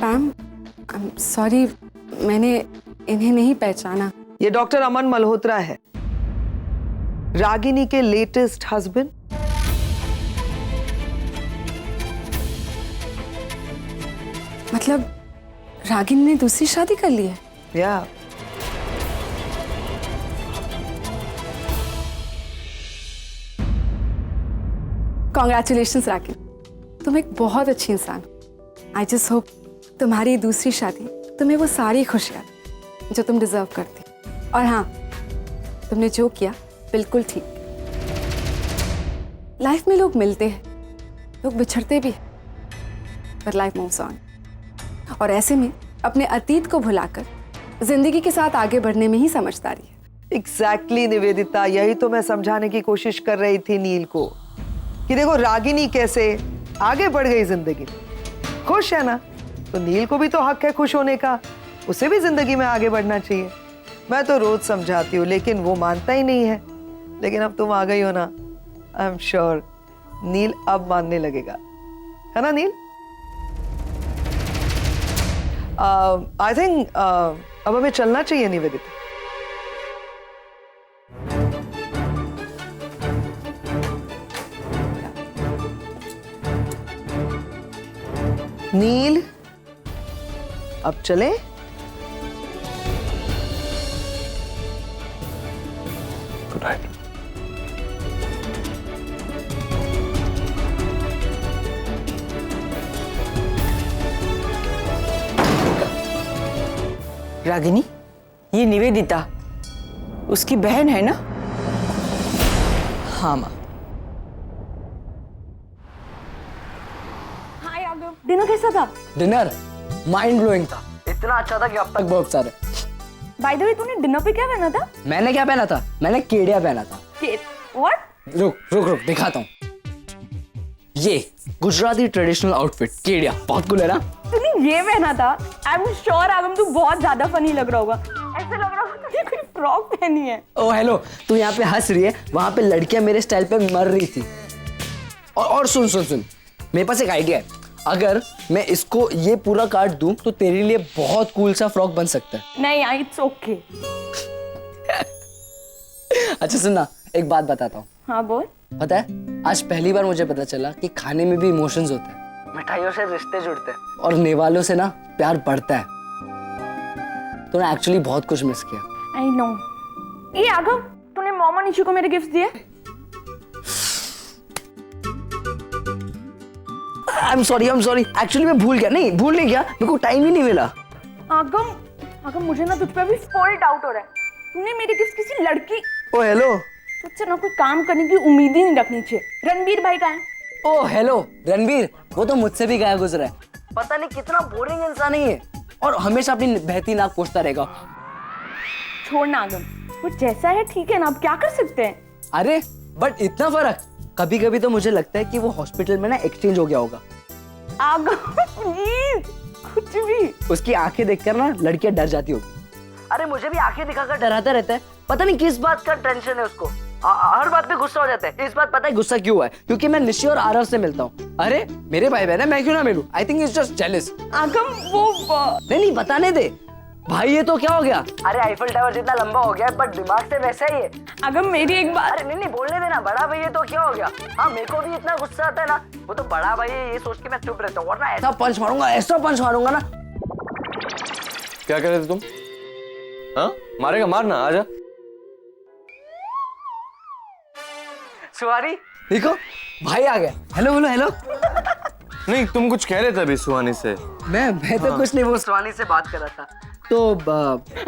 पैम, I am sorry, मैंने इन्हें नहीं पहचाना। ये डॉक्टर अमन मल्होत्रा है, रागिनी के लेटेस्ट हस्बैंड। मतलब रागिनी ने दूसरी शादी कर ली है? या कॉन्ग्रेचुलेशंस रागिनी, तुम एक बहुत अच्छी इंसान हो। आई जस्ट होप तुम्हारी दूसरी शादी तुम्हें वो सारी खुशियाँ जो तुम डिजर्व करती। और हाँ, तुमने जो किया बिल्कुल ठीक। लाइफ में लोग मिलते हैं, लोग बिछड़ते भी हैं, पर लाइफ मूव्स ऑन। और ऐसे में अपने अतीत को भुलाकर जिंदगी के साथ आगे बढ़ने में ही समझदारी है। एग्जैक्टली निवेदिता, यही तो मैं समझाने की कोशिश कर रही थी नील को कि देखो रागिनी कैसे आगे बढ़ गई जिंदगी में, खुश है ना, तो नील को भी तो हक है खुश होने का, उसे भी जिंदगी में आगे बढ़ना चाहिए। मैं तो रोज समझाती हूँ लेकिन वो मानता ही नहीं है, लेकिन अब तुम आ गई हो ना, आई एम श्योर नील अब मानने लगेगा, है ना नील? आई थिंक अब हमें चलना चाहिए निवेदिता। नील अब चले? Good night. रागिनी, ये निवेदिता उसकी बहन है ना? हाँ माँ। हाय आगम, डिनर कैसा था? डिनर माइंड ब्लोइंग था, इतना अच्छा था कि अब तक बहुत सारे। बाय द वे, तूने डिनर पे क्या पहना था? मैंने क्या पहना था? मैंने केडिया पहना था। व्हाट? रुक रुक रुक दिखाता हूँ। ये गुजराती ट्रेडिशनल आउटफिट केडिया, बहुत कूल है ना? तूने ये पहना था? आई एम श्योर आगम तू बहुत ज्यादा फनी लग रहा होगा। ऐसे लग रहा होगा तूने कोई फ्रॉक पहनी है। ओ हेलो, तू यहाँ पे हंस रही है, वहां पे लड़कियां मेरे स्टाइल पे मर रही थी। और सुन सुन सुन, मेरे पास एक आइडिया है। अगर मैं इसको ये पूरा काट दूं तो तेरे लिए बहुत कूल सा फ्रॉक बन सकता है। नहीं, इट्स ओके। अच्छा सुनना, एक बात बताता हूँ। हाँ बोल। पता है, आज पहली बार मुझे पता चला कि खाने में भी इमोशंस होते हैं। मिठाइयों से रिश्ते जुड़ते हैं और निवालों से ना प्यार बढ़ता है। तूने एक्चुअली बहुत कुछ मिस किया। I know. ये आगम, तूने मॉम और निशु को मेरे गिफ्ट दिए? आई एम सॉरी एक्चुअली मैं भूल गया। नहीं भूल नहीं गया, मेरे को टाइम ही नहीं मिला। आगम मुझे ना तुझ पे अभी फुल डाउट हो रहा है। तूने मेरे गिफ्ट किसी लड़की, ओ हेलो, तुझसे ना कोई काम करने की उम्मीद ही नहीं रखनी चाहिए। रणबीर भाई कहाँ है? ओ हेलो रणबीर, वो तो मुझसे भी गया गुजरा है। पता नहीं कितना बोरिंग इंसान है ये, और हमेशा अपनी बहती नाक पूछता रहेगा। छोड़ना आगम, वो जैसा है ठीक है ना, अब क्या कर सकते हैं। अरे बट इतना फर्क, कभी कभी तो मुझे लगता है कि वो हॉस्पिटल में ना एक्सचेंज हो गया होगा। आगम प्लीज, कुछ भी। उसकी आंखें देखकर ना लड़कियां डर जाती होगी। अरे मुझे भी आंखें दिखाकर डराता रहता है, पता नहीं किस बात का टेंशन है उसको। हर बात पे गुस्सा हो जाता है। इस बात पता है गुस्सा क्यों है? क्योंकि मैं निशी और आरव से मिलता हूँ। अरे मेरे भाई बहन है, मैं क्यों ना मिलूं? I think it's just jealous. आगम वो नहीं बताने दे भाई, ये तो क्या हो गया? अरे आईफल टावर जितना लंबा हो गया है, बट दिमाग से वैसा ही है। आगम मेरी एक बात। अरे नहीं बोलने देना, बड़ा भाई ये तो क्या हो गया? हाँ मेरे को भी इतना गुस्सा आता है ना, वो तो बड़ा भाई है ये सोच के मैं चुप रहता हूँ, वरना ऐसा पंच मारूंगा ना। क्या कह रहे थे तुम? हाँ मारेगा, मारना, आजा। सुहारी देखो, भाई आ गया। हेलो बोलो हेलो। नहीं तुम कुछ कह रहे थे अभी सुहानी से। मैं तो कुछ नहीं, वो सुहानी से बात कर रहा था। तो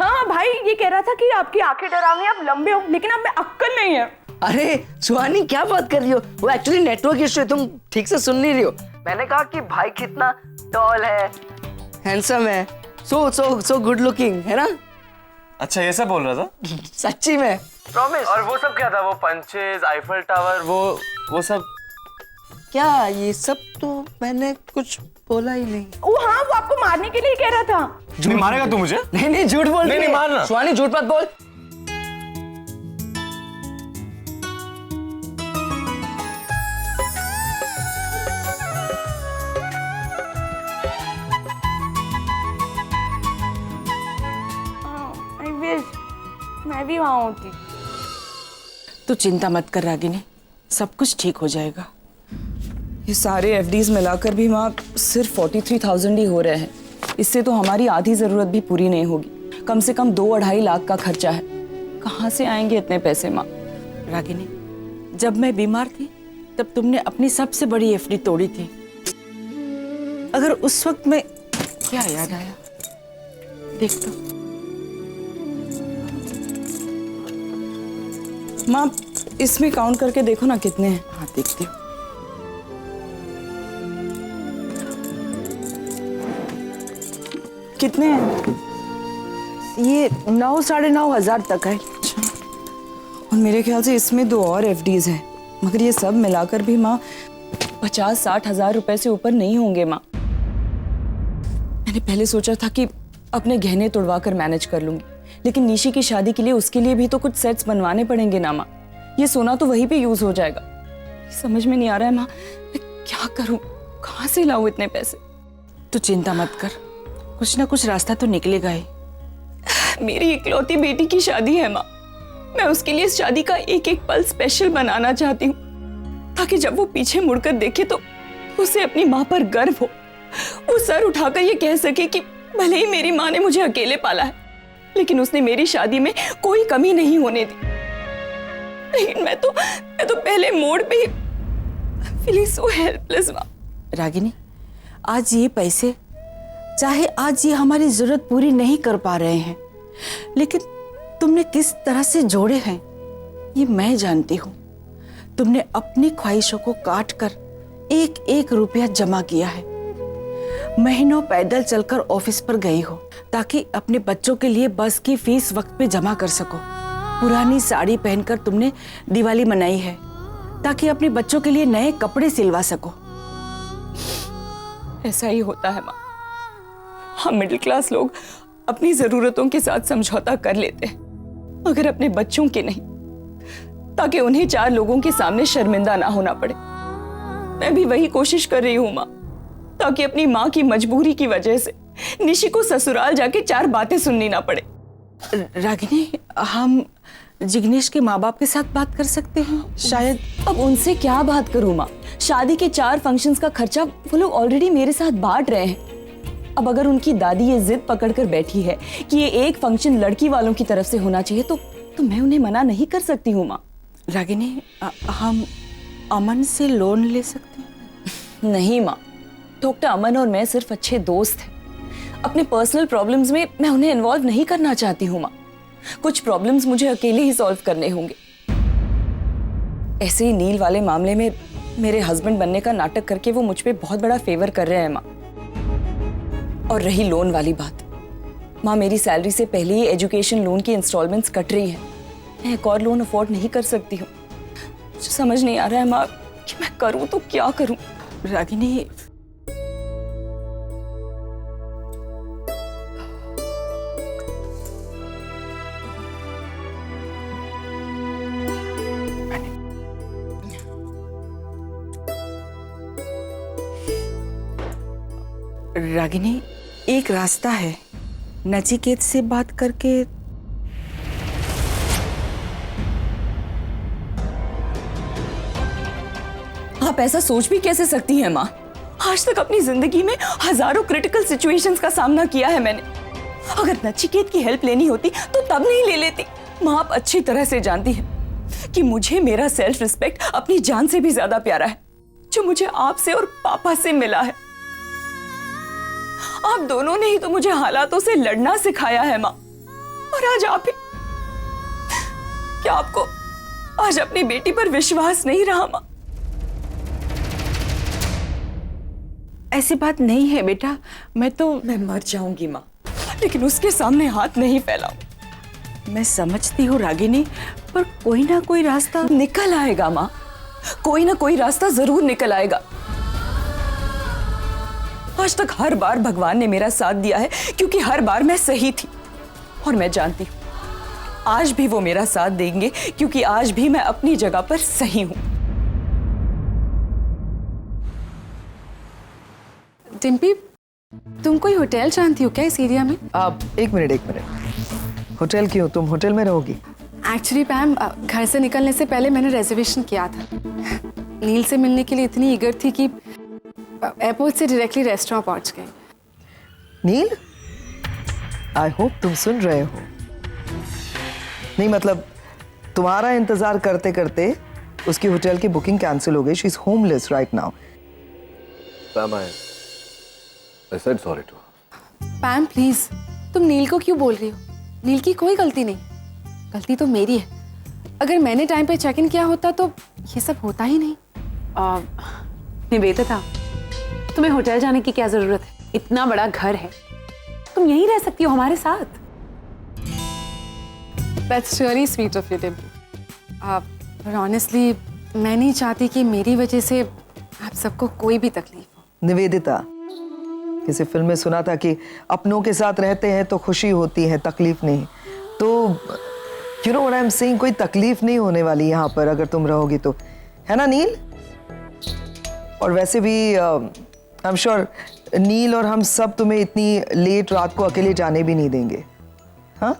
हाँ भाई, ये कह रहा था कि आपकी आंखें डरावनी, आप लंबे हो, लेकिन आप में अक्ल नहीं है। अरे सुहानी क्या बात कर रही हो? वो एक्चुअली नेटवर्क इशू है, तुम ठीक से सुन नहीं रही हो। मैंने कहा कि भाई कितना टॉल है, हैंडसम है, सो गुड लुकिंग है ना। अच्छा ये सब बोल रहा था? सच्ची में, प्रॉमिस। और वो सब क्या था? वो पंचेज, आईफल टावर, वो सब क्या? ये सब तो मैंने कुछ बोला ही नहीं। वो हाँ, वो आपको मारने के लिए कह रहा था। नहीं मारेगा तू मुझे? नहीं झूठ बोल। नहीं मारना। सुहानी झूठ मत बोल। मैं भी वहां होती। तो चिंता मत कर रागिनी, सब कुछ ठीक हो जाएगा। ये सारे एफडीज मिलाकर भी माँ सिर्फ 43,000 ही हो रहे हैं। इससे तो हमारी आधी जरूरत भी पूरी नहीं होगी। कम से कम 2-2.5 लाख का खर्चा है। कहाँ से आएंगे इतने पैसे माँ? रागिनी, जब मैं बीमार थी तब तुमने अपनी सबसे बड़ी एफडी तोड़ी थी। अगर उस वक्त में क्या याद आया, देख तो। माँ इसमें काउंट करके देखो ना कितने हैं। हाँ देखती हूँ। कितने हैं? ये 9-9.5 तक है। और मेरे ख्याल से इसमें 2 और एफडीज हैं। मगर ये सब मिलाकर भी माँ 50-60 हजार रुपए से ऊपर नहीं होंगे माँ। मैंने पहले सोचा था कि अपने गहने तोड़वा कर मैनेज कर लूंगी, लेकिन निशी की शादी के लिए उसके लिए भी तो कुछ सेट्स बनवाने पड़ेंगे ना माँ। ये सोना तो वहीं पे यूज हो जाएगा। समझ में नहीं आ रहा है माँ, मैं क्या करूं, कहाँ से लाऊं इतने पैसे? तो चिंता मत कर, कुछ ना कुछ रास्ता तो निकलेगा ही। मेरी इकलौती बेटी की शादी है माँ। मैं उसके लिए इस शादी का एक एक पल स्पेशल बनाना चाहती हूँ, ताकि जब वो पीछे मुड़कर देखे तो उसे अपनी माँ पर गर्व हो। वो सर उठाकर ये कह सके कि भले ही मेरी माँ ने मुझे अकेले पाला है, लेकिन उसने मेरी शादी में कोई कमी नहीं होने दी। लेकिन मैं तो पहले मोड़ पे फीलिंग सो हेल्पलेस माँ। रागिनी, आज ये पैसे चाहे आज ये हमारी जरूरत पूरी नहीं कर पा रहे हैं, लेकिन तुमने किस तरह से जोड़े हैं ये मैं जानती हूँ। तुमने अपनी ख्वाहिशों को काट कर 1-1 रुपया जमा किया है। महीनों पैदल चलकर ऑफिस पर गई हो ताकि अपने बच्चों के लिए बस की फीस वक्त पे जमा कर सको। पुरानी साड़ी पहनकर तुमने दिवाली मनाई है ताकि अपने बच्चों के लिए नए कपड़े सिलवा सको। ऐसा ही होता है माँ। हम मिडिल क्लास लोग अपनी जरूरतों के साथ समझौता कर लेते हैं, मगर अपने बच्चों के नहीं, ताकि उन्हें 4 लोगों के सामने शर्मिंदा ना होना पड़े। मैं भी वही कोशिश कर रही हूँ माँ, ताकि अपनी माँ की मजबूरी की वजह से निशी को ससुराल जाके 4 बातें सुननी ना पड़े। रागिनी, हम जिग्नेश के माँ बाप के साथ बात कर सकते हैं शायद। अब उनसे क्या बात करूँ माँ? शादी के 4 फंक्शंस का खर्चा वो लोग ऑलरेडी मेरे साथ बांट रहे हैं। अब अगर उनकी दादी ये जिद पकड़कर बैठी है कि ये एक फंक्शन लड़की वालों की तरफ से होना चाहिए, तो मैं उन्हें मना नहीं कर सकती हूँ माँ। रागिनी, हम अमन से लोन ले सकते हैं? नहीं माँ, डॉक्टर अमन और मैं सिर्फ अच्छे दोस्त हैं। अपने पर्सनल प्रॉब्लम्स में मैं उन्हें इन्वॉल्व नहीं करना चाहती हूँ माँ। कुछ प्रॉब्लम्स मुझे अकेले ही सॉल्व करने होंगे। ऐसे ही नील वाले मामले में मेरे हस्बैंड बनने का नाटक करके वो मुझ पे बहुत बड़ा फेवर कर रहे हैं माँ। और रही लोन वाली बात, माँ मेरी सैलरी से पहले ही एजुकेशन लोन की इंस्टॉलमेंट्स कट रही हैं। मैं एक और लोन अफोर्ड नहीं कर सकती हूँ। मुझे समझ नहीं आ रहा है माँ कि मैं करूँ तो क्या करूँ। रागिनी, रागिनी, एक रास्ता है, नचिकेत से बात करके। आप ऐसा सोच भी कैसे सकती हैं माँ? आज तक अपनी जिंदगी में हजारों क्रिटिकल सिचुएशंस का सामना किया है मैंने। अगर नचिकेत की हेल्प लेनी होती तो तब नहीं ले लेती। माँ आप अच्छी तरह से जानती हैं कि मुझे मेरा सेल्फ रिस्पेक्ट अपनी जान से भी ज्यादा प्यारा है, जो मुझे आपसे और पापा से मिला है। आप दोनों ने ही तो मुझे हालातों से लड़ना सिखाया है माँ। और आज आप ही, क्या आपको आज अपनी बेटी पर विश्वास नहीं रहा माँ? ऐसी बात नहीं है बेटा, मैं मर जाऊंगी माँ, लेकिन उसके सामने हाथ नहीं फैलाऊं। मैं समझती हूँ रागिनी, पर कोई ना कोई रास्ता निकल आएगा माँ, कोई ना कोई रास्ता जरूर निकल आएगा। आज तक हर बार भगवान ने मेरा साथ दिया है क्योंकि हर बार मैं सही थी, और मैं जानती हूँ आज भी वो मेरा साथ देंगे क्योंकि आज भी मैं अपनी जगह पर सही हूँ। डिम्पी, तुम कोई होटल जानती हो क्या इस एरिया में? आप एक मिनट, होटल क्यों? तुम होटल में रहोगी? एक्चुअली पैम, घर से निकलने से पहले मैंने रिजर्वेशन किया था। नील से मिलने के लिए इतनी ईगर थी कि एयरपोर्ट से डायरेक्टली रेस्टोरेंट पहुंच गई। नील, आई होप तुम सुन रहे हो। नहीं मतलब तुम्हारा इंतजार करते करते उसकी होटल की बुकिंग कैंसिल हो गई। She is homeless right now. पैम, I said sorry to her. पैम please, तुम नील को क्यों बोल रही हो? नील की कोई गलती नहीं, गलती तो मेरी है। अगर मैंने टाइम पे चेक इन किया होता तो ये सब होता ही नहीं। निवेदिता, तुम्हें होटल जाने की क्या जरूरत है? इतना बड़ा घर है, तुम यहीं रह सकती हो हमारे साथ। That's really sweet of you, Dimple. पर ऑनेस्टली मैं नहीं चाहती कि मेरी वजह से आप सबको कोई भी तकलीफ हो। निवेदिता, किसी फिल्म में सुना था कि अपनों के साथ रहते हैं तो खुशी होती है, तकलीफ नहीं। तो you know what I am saying, कोई तकलीफ नहीं होने वाली यहाँ पर अगर तुम रहोगी तो, है ना नील? और वैसे भी आई एम श्योर नील और हम सब तुम्हें इतनी लेट रात को अकेले जाने भी नहीं देंगे। हाँ,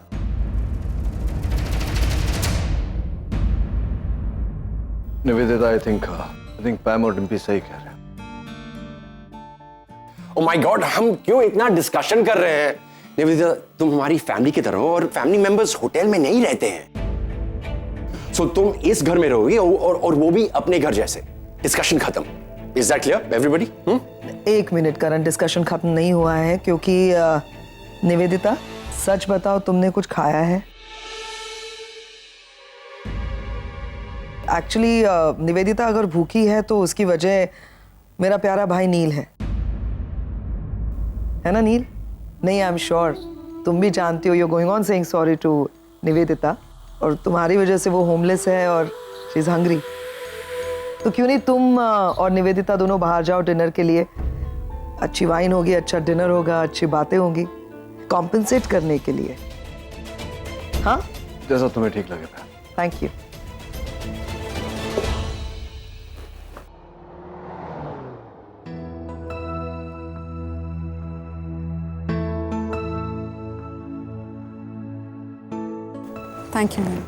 निवेदिता, I think पैम और डिम्पी सही कह रहे हैं। ओ माय गॉड, हम क्यों इतना डिस्कशन कर रहे हैं? निवेदिता, तुम हमारी फैमिली की तरह हो और फैमिली मेंबर्स होटल में नहीं रहते हैं। सो तुम इस घर में रहोगी और वो भी अपने घर जैसे। डिस्कशन खत्म। Is that clear everybody? एक मिनट, करंट डिस्कशन खत्म नहीं हुआ है क्योंकि निवेदिता सच बताओ, तुमने कुछ खाया है? एक्चुअली निवेदिता अगर भूखी है तो उसकी वजह मेरा प्यारा भाई नील है ना नील? नहीं, आई एम श्योर तुम भी जानती हो, you going on saying sorry to Nivedita, और तुम्हारी वजह से वो होमलेस है और शी इज हंग्री। तो क्यों नहीं तुम और निवेदिता दोनों बाहर जाओ डिनर के लिए? अच्छी वाइन होगी, अच्छा डिनर होगा, अच्छी बातें होंगी, कॉम्पेंसेट करने के लिए। हाँ, जैसा तुम्हें ठीक लगे Pam. Thank you. Thank you ma'am.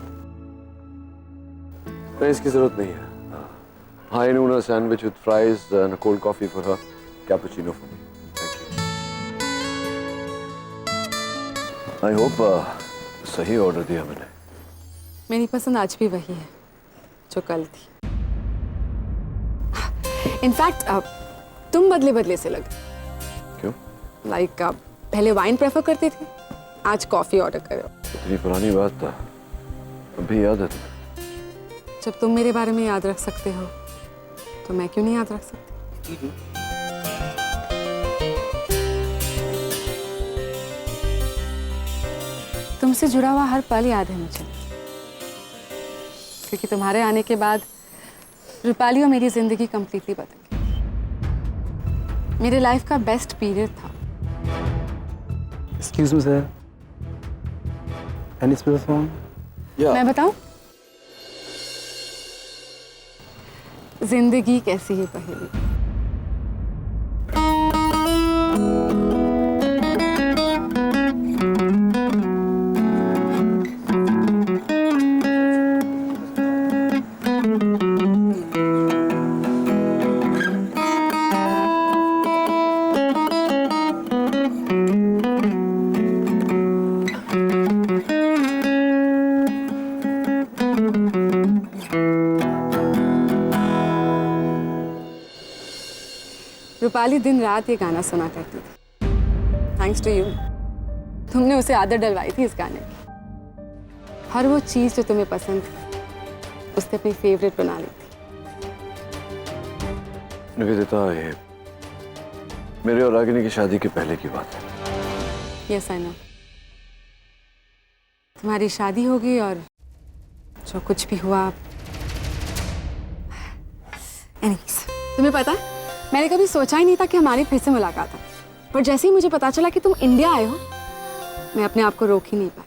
नहीं, इसकी जरूरत नहीं है। High noon sandwich with fries and cold coffee for her, cappuccino for me. Thank you. I hope सही ऑर्डर दिया मैंने। मेरी पसंद आज भी वही है जो कल थी। इनफैक्ट तुम बदले बदले से लगे। क्यों? लाइक पहले वाइन प्रेफर करते थे, आज कॉफी ऑर्डर कर रहे हो। इतनी पुरानी बात था, अभी याद है तुम्हें? जब तुम मेरे बारे में याद रख सकते हो तो मैं क्यों नहीं याद रख सकती? तुमसे जुड़ा हुआ हर पल याद है मुझे, क्योंकि तुम्हारे आने के बाद रूपाली और मेरी जिंदगी कंप्लीटली बदल गई। मेरे लाइफ का बेस्ट पीरियड था। Excuse me, sir. Any spare phone? मैं बताऊं? जिंदगी कैसी है पहेली। रूपाली दिन रात ये गाना सुना करती थी। थैंक्स टू यू, तुमने उसे आदत डलवाई थी इस गाने की। हर वो चीज जो तुम्हें पसंद थी उसने अपनी फेवरेट बना ली थी। निवेदिता, ये मेरे और रागिनी की शादी के पहले की बात है। Yes I know. तुम्हारी शादी होगी और जो कुछ भी हुआ। एनीवेज, तुम्हें पता है मैंने कभी सोचा ही नहीं था कि हमारी फिर से मुलाकात हो, पर जैसे ही मुझे पता चला कि तुम इंडिया आए हो, मैं अपने आप को रोक ही नहीं पाई।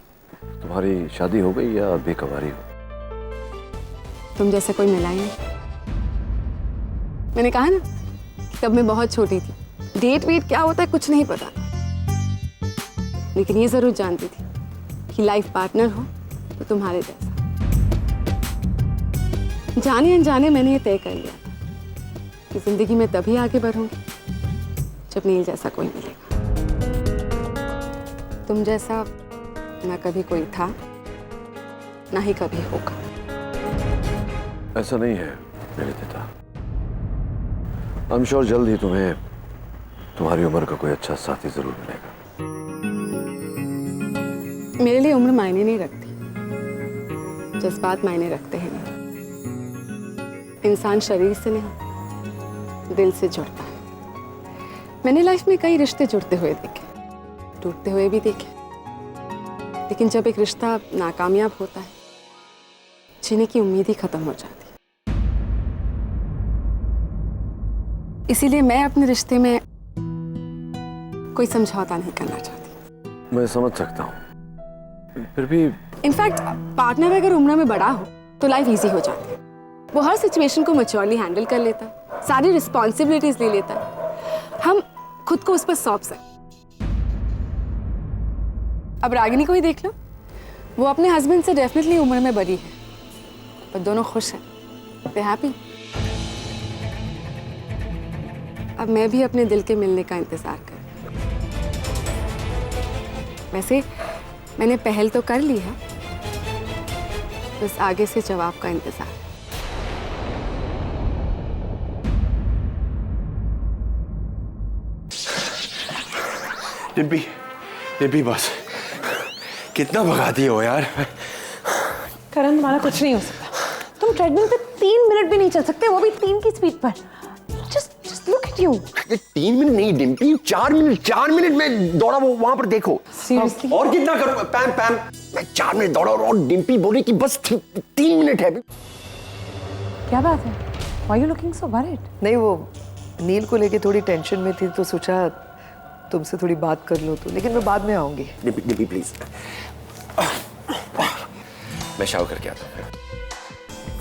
तुम्हारी शादी हो गई या बेकवारी हो? तुम जैसे कोई मिला ही नहीं। मैंने कहा ना कि तब मैं बहुत छोटी थी, डेट वेट क्या होता है कुछ नहीं पता, लेकिन ये जरूर जानती थी कि लाइफ पार्टनर हो तो तुम्हारे जैसा। जाने अनजाने मैंने ये तय कर लिया कि जिंदगी में तभी आगे बढ़ूंगी जब नील जैसा कोई मिलेगा। तुम जैसा ना कभी कोई था, ना ही कभी होगा। ऐसा नहीं है निवेदिता। आई एम श्योर जल्द ही तुम्हें तुम्हारी उम्र का कोई अच्छा साथी जरूर मिलेगा। मेरे लिए उम्र मायने नहीं रखती, जज्बात मायने रखते हैं। नहीं, इंसान शरीर से नहीं दिल से जुड़ता है। मैंने लाइफ में कई रिश्ते जुड़ते हुए देखे, टूटते हुए भी देखे, लेकिन जब एक रिश्ता नाकामयाब होता है, जीने की उम्मीद ही खत्म हो जाती है। इसीलिए मैं अपने रिश्ते में कोई समझौता नहीं करना चाहती। मैं समझ सकता हूँ, फिर भी इनफैक्ट पार्टनर अगर उम्र में बड़ा हो तो लाइफ इजी हो जाती है। वो हर सिचुएशन को मैच्योरली हैंडल कर लेता है, सारी रिस्पॉन्सिबिलिटीज ले लेता है, हम खुद को उस पर सौंप सकते। अब रागिनी को ही देख लो, वो अपने हस्बैंड से डेफिनेटली उम्र में बड़ी है, पर दोनों खुश हैं, दे हैप्पी। अब मैं भी अपने दिल के मिलने का इंतजार कर रही हूं। वैसे मैंने पहल तो कर ली है, बस आगे से जवाब का इंतजार। डिम्पी बस कितना भगाती हो यार। करण, तुम्हारा कुछ नहीं हो सकता। तुम ट्रेडमिल पे 3 मिनट भी नहीं चल सकते, वो भी 3 की स्पीड पर। Just look at you. 3 minute नहीं डिम्पी, 4 मिनट में दौड़ा वो वहां पर देखो। Seriously? और कितना करूं? पैम मैं 4 मिनट दौड़ा और डिम्पी बोली कि बस 3 मिनट है। क्या बात है? Why are you looking so worried? नहीं, वो नील को लेके थोड़ी टेंशन में थी तो सोचा तुमसे थोड़ी बात कर लो, तो लेकिन मैं बाद में आऊंगी। डिम्पी प्लीज, मैं शावर करके आता हूँ।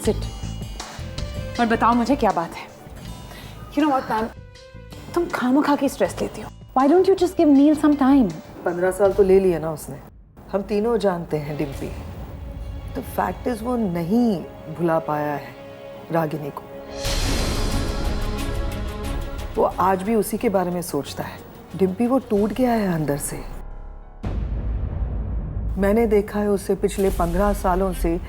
Sit. और बताओ मुझे क्या बात है? You know what, ma'am? तुम खामखा की स्ट्रेस लेती हो। Why don't you just give Neil some time? 15 साल तो ले लिए ना उसने। हम तीनों जानते हैं डिम्पी। तो फैक्ट इज वो नहीं भुला पाया है रागिनी को। वो आज भी उसी के बारे में सोचता है। डिम्पी वो टूट गया है अंदर से। मैंने देखा है उसे पिछले 15 सालों से।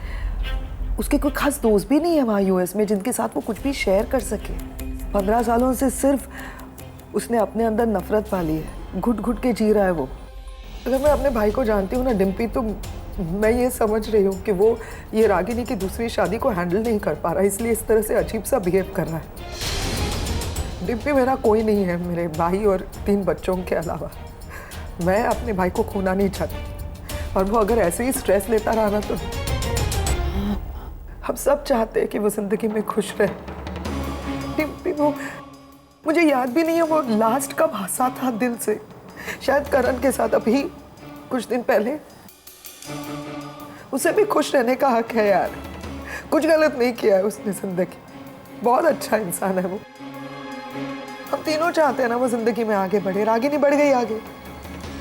उसके कोई खास दोस्त भी नहीं है वहाँ यूएस में जिनके साथ वो कुछ भी शेयर कर सके। 15 सालों से सिर्फ उसने अपने अंदर नफरत पाली है, घुट घुट के जी रहा है वो। अगर मैं अपने भाई को जानती हूँ ना डिम्पी, तो मैं ये समझ रही हूँ कि वो ये रागिनी की दूसरी शादी को हैंडल नहीं कर पा रहा, इसलिए इस तरह से अजीब सा बिहेव कर रहा है। डिम्पी मेरा कोई नहीं है, मेरे भाई और 3 बच्चों के अलावा। मैं अपने भाई को खोना नहीं चाहती, और वो अगर ऐसे ही स्ट्रेस लेता रहा ना तो हम सब चाहते हैं कि वो जिंदगी में खुश रहे। डिम्पी वो, मुझे याद भी नहीं है वो लास्ट कब हंसा था दिल से। शायद करण के साथ अभी कुछ दिन पहले। उसे भी खुश रहने का हक है यार, कुछ गलत नहीं किया है उसने जिंदगी। बहुत अच्छा इंसान है वो। हम तीनों चाहते हैं ना वो जिंदगी में आगे बढ़े। रागिनी बढ़ गई आगे,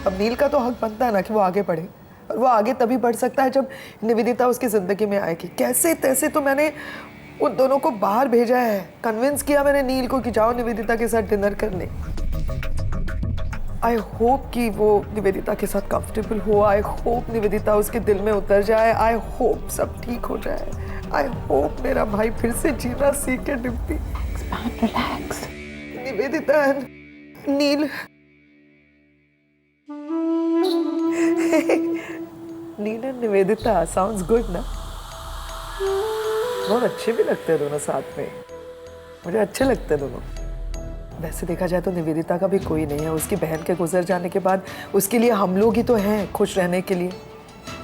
अब नील का तो हक बनता है ना कि वो आगे बढ़े। और वो आगे तभी बढ़ सकता है जब निवेदिता उसकी जिंदगी में आएगी। कैसे तैसे तो मैंने उन दोनों को बाहर भेजा है, कन्विंस किया मैंने नील को कि जाओ निवेदिता के साथ डिनर करने। आई होप कि वो निवेदिता के साथ कंफर्टेबल हो। आई होप निवेदिता उसके दिल में उतर जाए। आई होप सब ठीक हो जाए। आई होप मेरा भाई फिर से जीना सीखे। Dimpy Relax. Nivedita and Neel. Neel and Nivedita sounds good ना? बहुत अच्छे भी लगते हैं दोनों साथ में। मुझे अच्छे लगते हैं दोनों। वैसे देखा जाए तो निवेदिता का भी कोई नहीं है। उसकी बहन के गुजर जाने के बाद उसके लिए हम लोग ही तो हैं खुश रहने के लिए,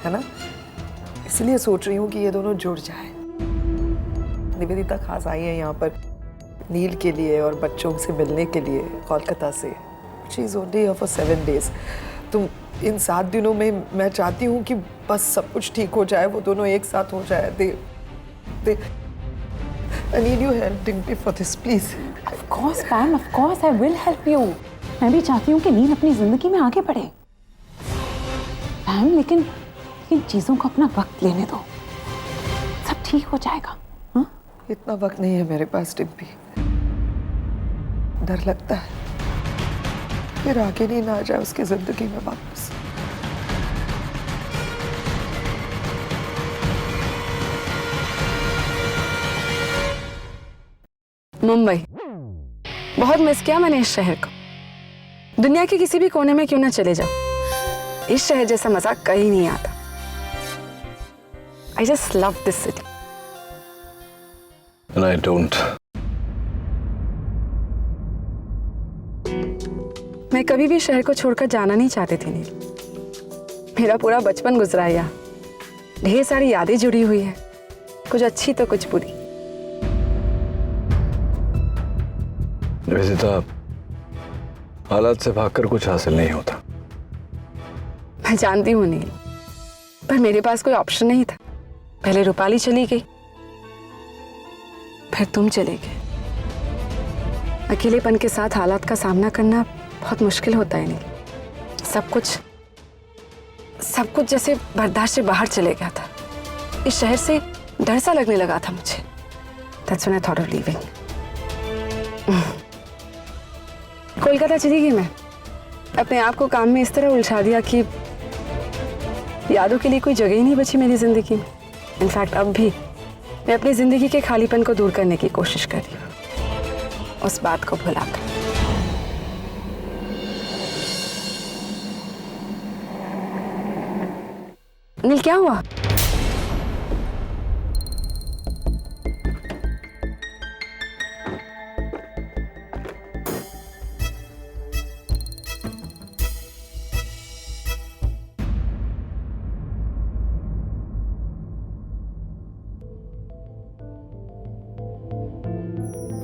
है ना? इसलिए सोच रही हूँ कि ये दोनों जुड़ जाए। निवेदिता खास आई है यहाँ पर नील के लिए और बच्चों से मिलने के लिए कोलकाता से। She is only here for 7 days। तो इन 7 दिनों में मैं चाहती हूँ कि बस सब कुछ ठीक हो जाए, वो दोनों एक साथ हो जाए। I need your help, Dimpy, for this, please. Of course, Pam. Of course, I will help you. मैं भी चाहती हूँ कि नील अपनी जिंदगी में आगे बढ़े। पैम, लेकिन चीजों को अपना वक्त लेने दो, सब ठीक हो जाएगा। हाँ? इतना वक्त नहीं है मेरे पास डिम्पी। डर लगता है फिर आगे नहीं ना आ जाए उसकी जिंदगी में वापस। मुंबई बहुत मिस किया मैंने इस शहर को। दुनिया के किसी भी कोने में क्यों ना चले जाओ, इस शहर जैसा मजा कहीं नहीं आता। I just love this city. And I don't. मैं कभी भी शहर को छोड़कर जाना नहीं चाहती थी नील। मेरा पूरा बचपन गुजरा है यहाँ। ढेर सारी यादें जुड़ी हुई है, कुछ अच्छी तो कुछ बुरी। निवेदिता, हालात से भागकर कुछ हासिल नहीं होता। मैं जानती हूँ नील, पर मेरे पास कोई ऑप्शन नहीं था। पहले रूपाली चली गई, फिर तुम चले गए। अकेलेपन के साथ हालात का सामना करना बहुत मुश्किल होता है नील। सब कुछ जैसे बर्दाश्त से बाहर चले गया था। इस शहर से डर सा लगने लगा था मुझे। That's when I thought of leaving. Kolkata चली गई मैं। अपने आप को काम में इस तरह उलझा दिया कि यादों के लिए कोई जगह ही नहीं बची मेरी जिंदगी में। इनफैक्ट अब भी मैं अपनी जिंदगी के खालीपन को दूर करने की कोशिश कर रही हूँ, उस बात को भुलाकर। नील, क्या हुआ?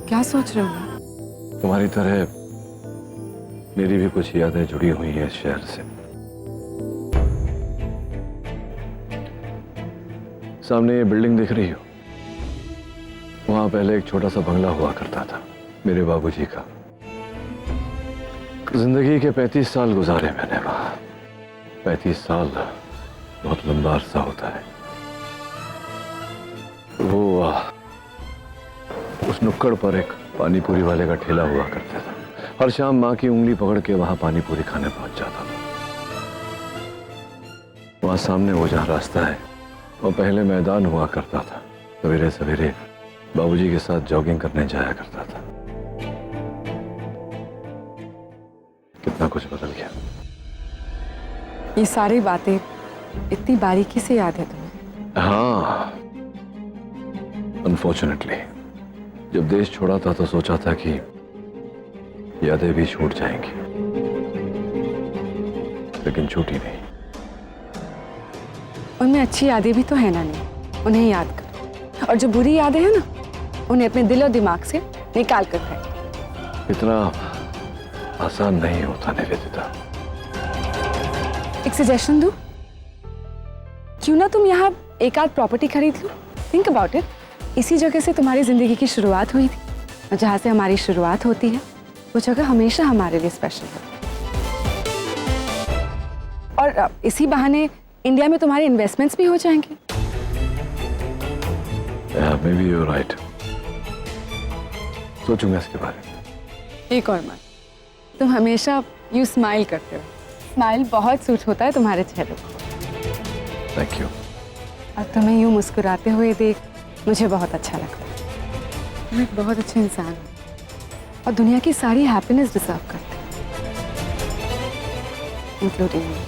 क्या सोच रहे हो? तुम्हारी तरह मेरी भी कुछ यादें जुड़ी हुई हैं इस शहर से। सामने ये बिल्डिंग दिख रही हो, वहां पहले एक छोटा सा बंगला हुआ करता था मेरे बाबूजी का। जिंदगी के 35 साल गुजारे मैंने वहां। 35 साल बहुत लंबा अरसा होता है। वो उस नुक्कड़ पर एक पानी पूरी वाले का ठेला हुआ करता था। हर शाम माँ की उंगली पकड़ के वहां पानी पूरी खाने पहुंच जाता था। वहां सामने वो जहां रास्ता है, वो पहले मैदान हुआ करता था। सवेरे सवेरे बाबूजी के साथ जॉगिंग करने जाया करता था। कितना कुछ बदल गया। ये सारी बातें इतनी बारीकी से याद है तुम्हें? हाँ, अनफॉर्चुनेटली जब देश छोड़ा था तो सोचा था कि यादें भी छूट जाएंगी, लेकिन छूटी नहीं। उनमें अच्छी यादें भी तो है ना नील, उन्हें याद कर। और जो बुरी यादें हैं ना, उन्हें अपने दिल और दिमाग से निकाल कर फेंक। इतना आसान नहीं होता निवेदिता। एक सजेशन दूं? क्यों ना तुम यहाँ एक आध प्रॉपर्टी खरीद लो? Think about it. इसी जगह से तुम्हारी जिंदगी की शुरुआत हुई थी, और जहाँ से हमारी शुरुआत होती है वो जगह हमेशा हमारे लिए स्पेशल है। और इसी बहाने इंडिया में तुम्हारे इन्वेस्टमेंट्स भी हो जाएंगे। Maybe you're right. सोचूंगा इसके बारे में। एक और बात, तुम हमेशा यू स्माइल करते हो। स्माइल बहुत सूट होता है तुम्हारे चेहरे को। Thank you. और तुम्हें यूं मुस्कुराते हुए देख मुझे बहुत अच्छा लगता है। तुम एक बहुत अच्छे इंसान हो और दुनिया की सारी हैप्पीनेस डिजर्व करते हो, इंक्लूडिंग मी।